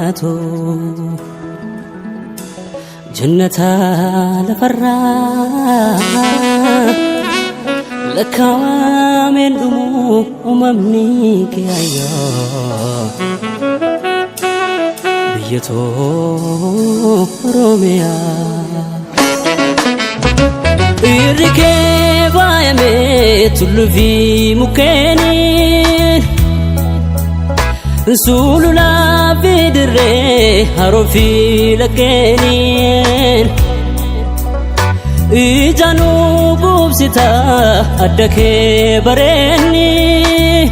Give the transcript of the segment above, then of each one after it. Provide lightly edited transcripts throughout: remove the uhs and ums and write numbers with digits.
بداتو جنتا لفرا لكوا من دمو أممني كيايا بيتو روميا إركبا يميت اللفي مكاني سولو لا بدري هروفي لكنين إجانو بوبستا أدكي بريني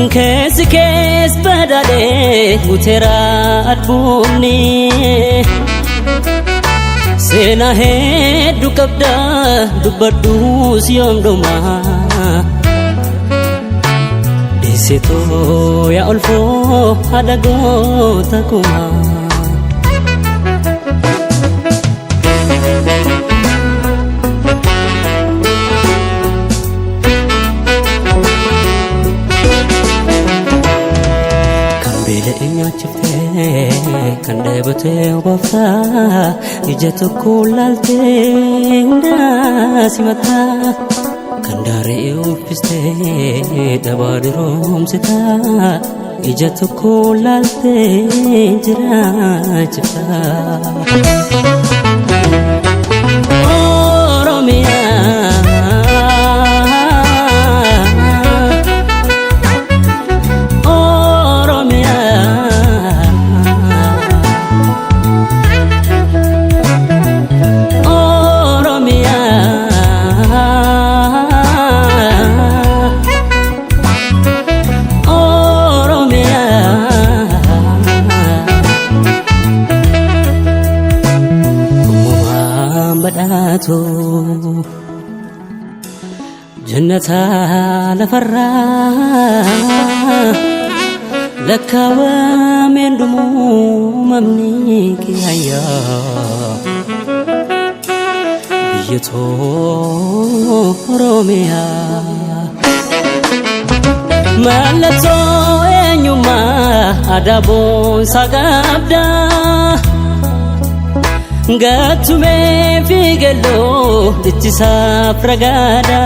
كيس بدالي مترا أدبوني سينا هيدو كبدا دبردوس يوم دوما Disitu ya ulfu ada gotaku Kambile inya cipte kande bete wafa ijatu kulalte simata Kandare ufiste dabadirom sita ijatu kulalte jira chita Oromia Oromia Oromia بداتو جنتا لفرا لكوا من دمو ممني كيايا بيتو روميا مالتو انيما ادابون ساغابدا Gatume figelo dichisa pragada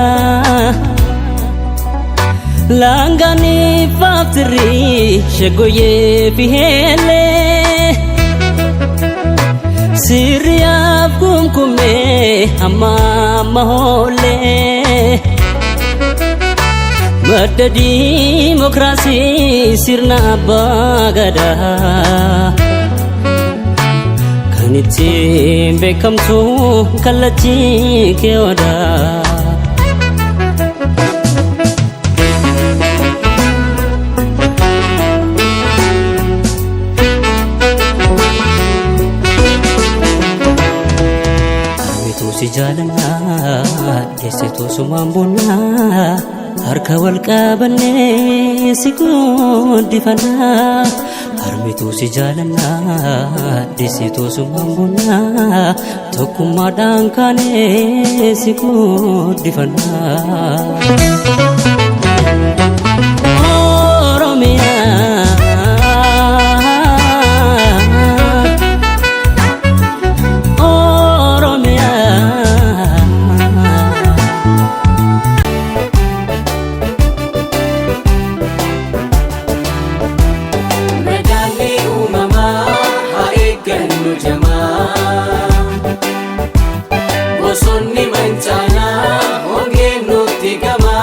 Langani faftri shegoye fihele Siria kumkume amma mahole Madadi demokrasi sirna bagada Nitim bekam tu kalachi keoda Armitu si jalana desetu sumambuna harka walqabane sikudifana Armitu si jalana desitu sumambuna tokuma dankane sikudifana Oromia Oromia Bosonni mancana onge nuti gama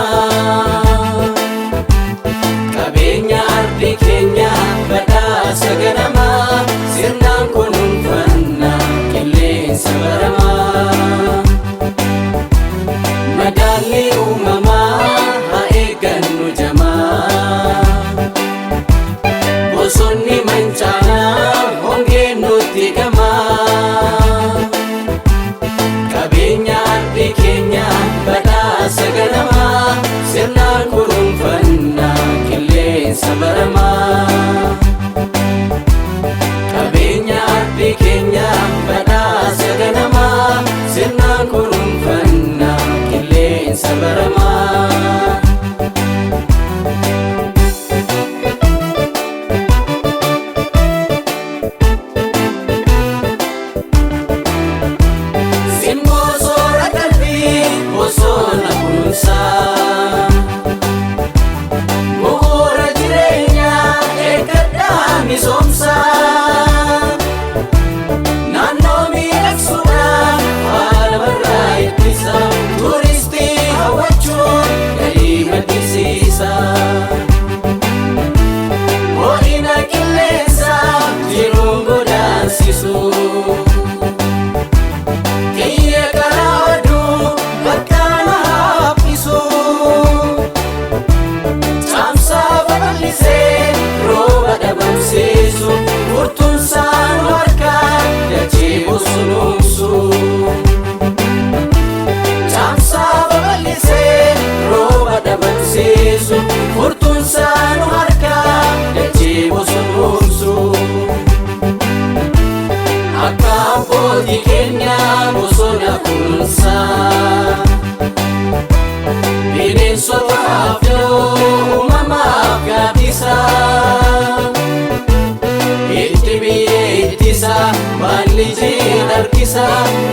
harkisa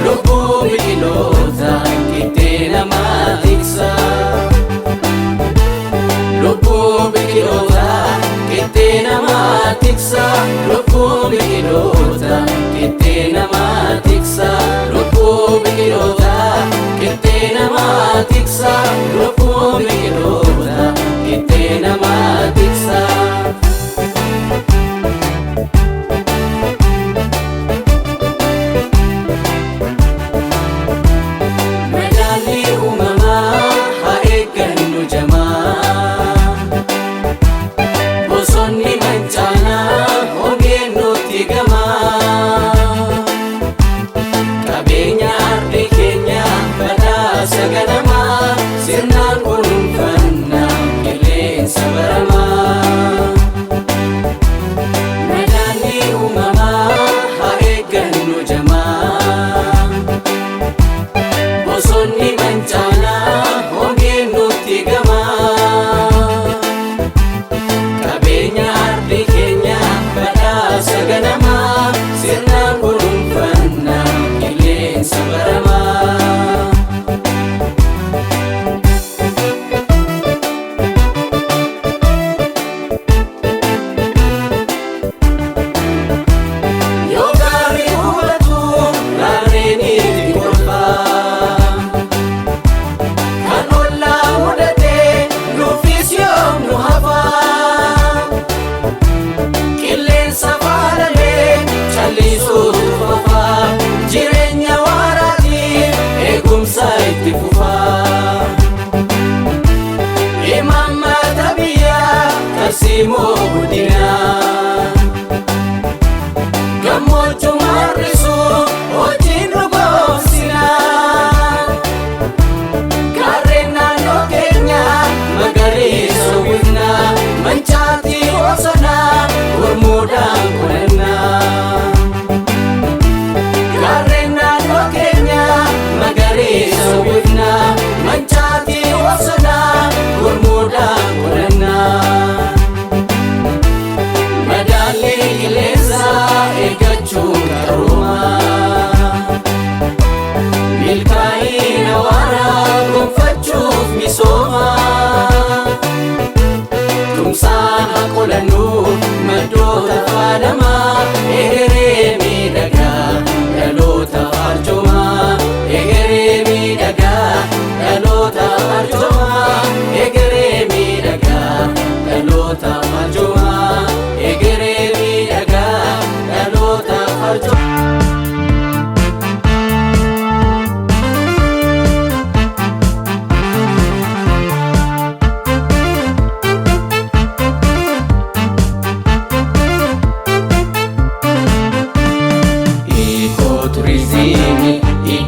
lubbuu biqiloota qixxee namaa tiksa. Lubbuu biqiloota qixxee namaa tiksa. Lubbuu biqiloota qixxee namaa tiksa. Lubbuu biqiloota qixxee namaa tiksa. Lubbuu biqiloota qixxee namaa tiksa. Simo budina gamochu marisu ojinu gosina karena no kenya magariso wina manchati osana urmudang kunena karena no kenya magariso wina manchati osana urmudang kunena. Milkaa'ina waaraa gonfachuuf misooma tumsaan haqolannuuf maddoota faalamaa egeree miidhagaa dhaloota arjoomaa egeree miidhagaa dhaloota arjoomaa egeree miidhagaa dhaloota arjoomaa egeree miidhagaa dhaloota arjoomaa.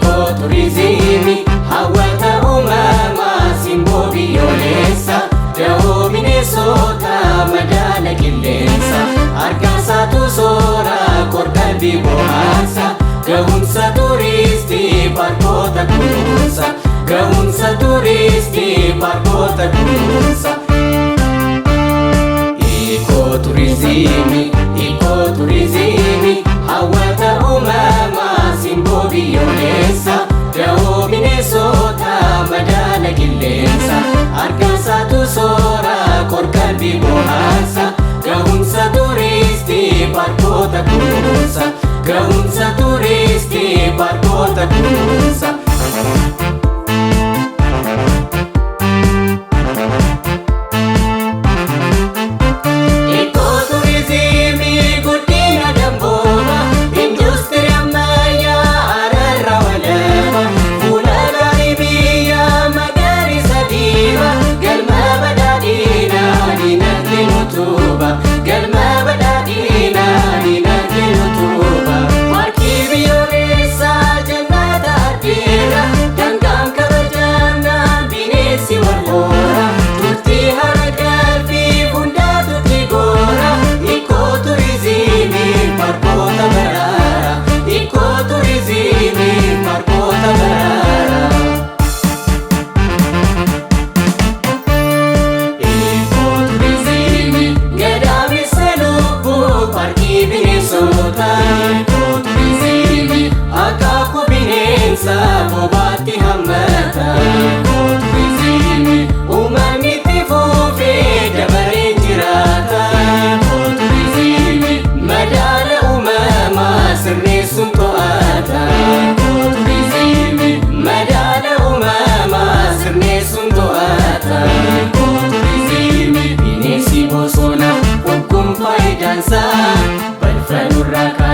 Ekoturizimi hawwata uumamaa simboo biyyoolessa dahoo bineensota madaala qilleensa harkaasaatu soora kordalbii bohaarsa gahumsa turistii parkoota kunuunsa gahumsa turistii parkoota kunuunsa. Ekoturizimi hawwata uumamaa simboo biyyoolessa dahoo bineensota madaala qilleensa harkaasaatu soora kordalbii bohaarsa gahumsa turistii parkoota kunuunsa gahumsa turistii parkoota kunuunsa.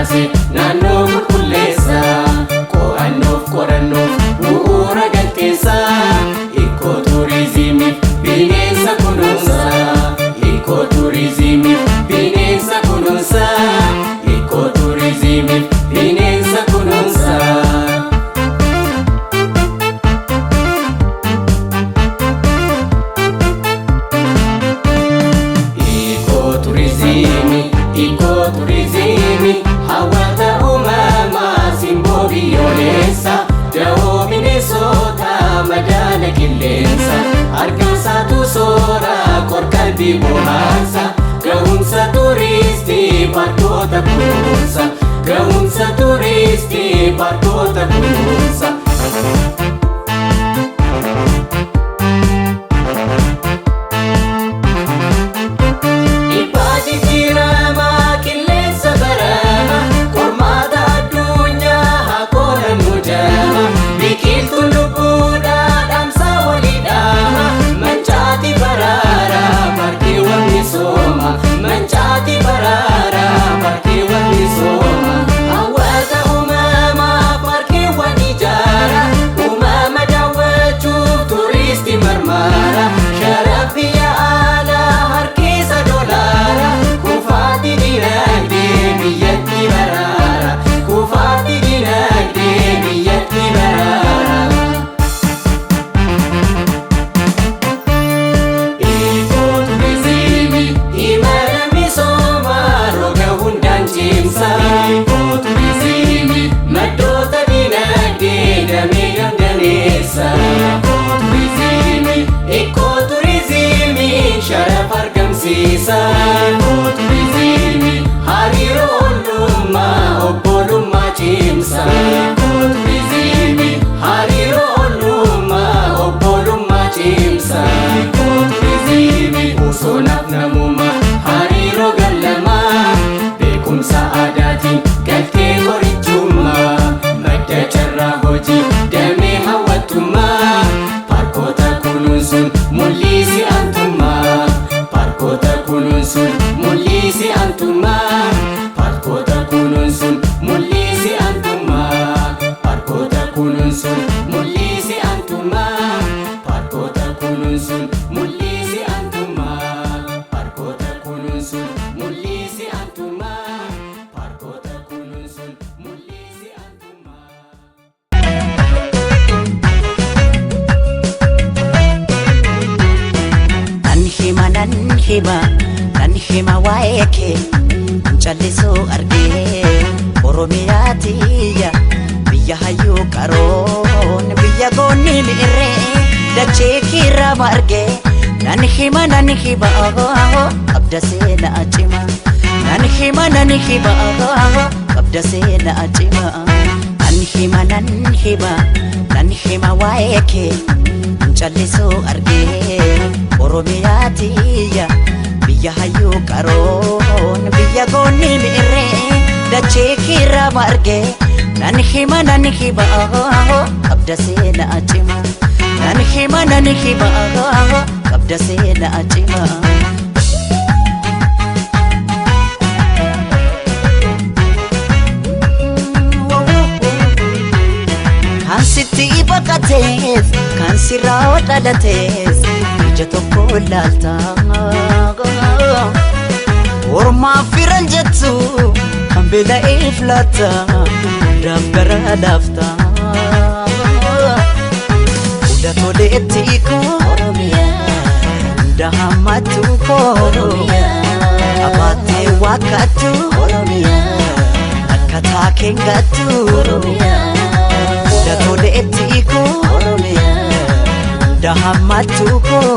baase naannoo qulqulleessa qo'annoof qorannoof bu'uura galteessa Ikooturizimiif bineensa kunuunsa Ikooturizimiif bineensa kunuunsa Ikooturizimiif bineensa kunuunsa Ikooturizimi hawwata uumamaa simboo biyyoolessa da'oo bineensota madaala qilleensa argamsaatu soora qorqalbii bohaarsa ga'umsa turistii paarkota kunuunsa ga'umsa turistii paarkota kunuunsa Mancaati baraara parkeewwan misooma hawwata uumamaa parkeewwan ijaara uumama daawwachuuf turistii marmaara sharaf biyya alaa harkisa dolaara kufaatti dinagdee biyyatti baraara kufaatti dinagdee biyyatti baraara Ikooturizimi maddoota dinagdee damee dandaneessa Ikooturizimi sharafa argamsiisa Ikooturizimi hariiroo ollummaa obbolummaa cimsa Ikooturizimi hariiroo ollummaa obbolummaa cimsa Ikooturizimi bosonaaf namummaa hariiroo gallamaa beekumsa aadaatiin galtee qorichummaa madda carraa hojii damee hawwattummaa paarkota kunuunsuun mul'isi antummaa paarkota kunuunsuun mul'isi antummaa paarkota kunuunsuun mul'isi antummaa paarkota kunuunsuun mul'isi antummaa paarkota kunuunsuun mul'isi antummaa paarkota kunuunsuun mul'isi antummaa paarkota kunuunsuun mul'isi antummaa nan hima waa'ee kee callisuu argee Oromiyaa tiyya biyya hayyuu qaroon biyya goonni mi'irree dachee kiirra margee nan hima qabda seenaa cima nan hima qabda seenaa cima nan hima waa'ee kee callisuu argee Oromiyaa tiyya biyya hayyuu qaroon biyya goonni mi'irree dachee kiirra margee nan hima qabda seenaa cima nan hima qabda seenaa cima kan sitti baqatees kan sirraa dhalatees ija tokko laalta ormaaf firan jettu kan beela'eef laata hundaaf gara laafta hunda toleetti koo hunda hammattu koo abaatee waaqattu akkataa keengattu hunda toleetti koo hunda hammattu koo